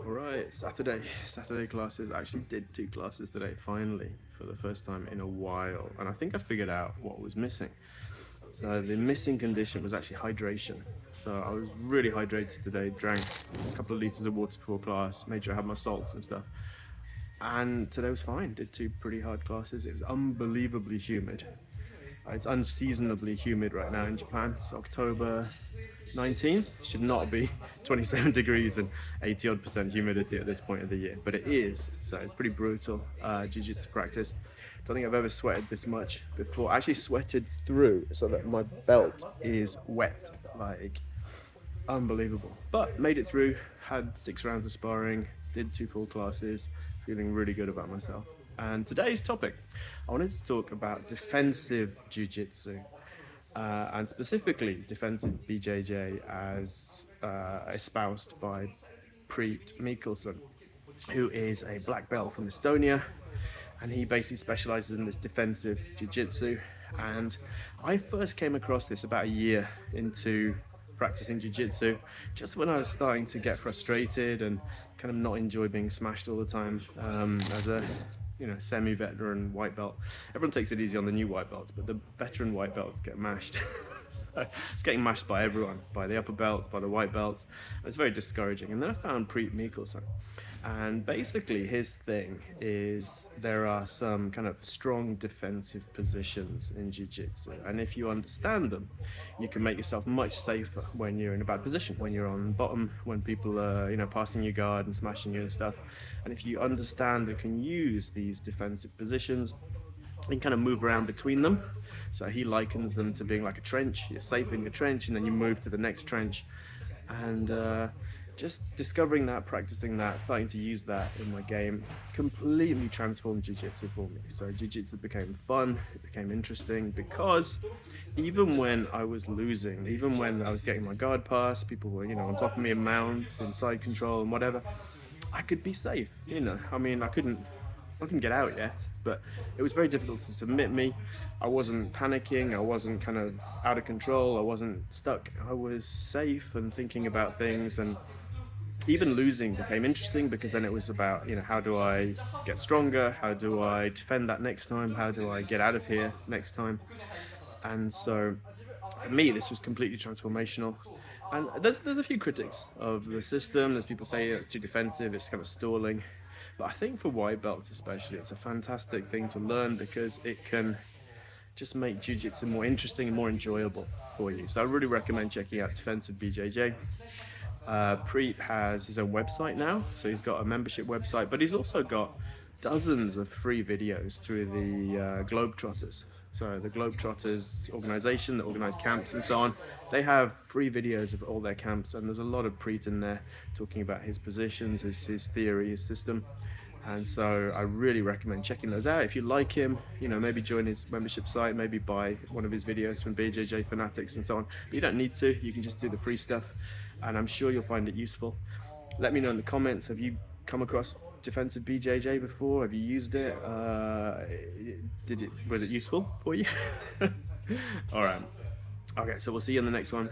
Alright, Saturday classes. I actually did 2 classes today, finally, for the first time in a while. And I think I figured out what was missing. So the missing condition was actually hydration. So I was really hydrated today, drank a couple of liters of water before class, made sure I had my salts and stuff. And today was fine, did 2 pretty hard classes. It was unbelievably humid. It's unseasonably humid right now in Japan. It's October 19th. It should not be 27 degrees and 80 odd% humidity at this point of the year, but it is. So it's pretty brutal jiu-jitsu practice. Don't think I've ever sweated this much before. I actually sweated through so that my belt is wet, like unbelievable. But made it through, had 6 rounds of sparring, did 2 full classes, feeling really good about myself. And today's topic, I wanted to talk about defensive jiu-jitsu, and specifically defensive BJJ as espoused by Priit Mihkelson, who is a black belt from Estonia, and he basically specializes in this defensive jiu-jitsu. And I first came across this about a year into practicing jiu-jitsu, just when I was starting to get frustrated and kind of not enjoy being smashed all the time. As a semi-veteran white belt, everyone takes it easy on the new white belts, but the veteran white belts get mashed. So it's getting mashed by everyone, by the upper belts, by the white belts. It's very discouraging. And then I found Priit Mihkelson, and basically his thing is there are some kind of strong defensive positions in jiu-jitsu, and if you understand them, you can make yourself much safer when you're in a bad position, when you're on bottom, when people are passing your guard and smashing you and stuff. And if you understand and can use these defensive positions and kind of move around between them. So he likens them to being like a trench. You're safe in your trench and then you move to the next trench. And just discovering that, practicing that, starting to use that in my game completely transformed jiu-jitsu for me. So jiu-jitsu became fun, it became interesting, because even when I was losing, even when I was getting my guard passed, people were on top of me in mounts, in side control and whatever, I could be safe. I couldn't get out yet, but it was very difficult to submit me. I wasn't panicking, I wasn't kind of out of control, I wasn't stuck. I was safe and thinking about things, and even losing became interesting, because then it was about, how do I get stronger? How do I defend that next time? How do I get out of here next time? And so for me, this was completely transformational. And there's a few critics of the system. There's people saying it's too defensive, it's kind of stalling. But I think for white belts especially, it's a fantastic thing to learn, because it can just make jiu-jitsu more interesting and more enjoyable for you. So I really recommend checking out defensive BJJ. Priit has his own website now, so he's got a membership website, but he's also got dozens of free videos through the Globetrotters. So the Globetrotters organization that organize camps and so on, they have free videos of all their camps, and there's a lot of Priit in there talking about his positions, his theory, his system. And so I really recommend checking those out. If you like him, maybe join his membership site, maybe buy one of his videos from BJJ Fanatics and so on. But you don't need to, you can just do the free stuff, and I'm sure you'll find it useful. Let me know in the comments, have you come across defensive BJJ before? Have you used it? Was it useful for you? All right. Okay, so we'll see you in the next one.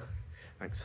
Thanks.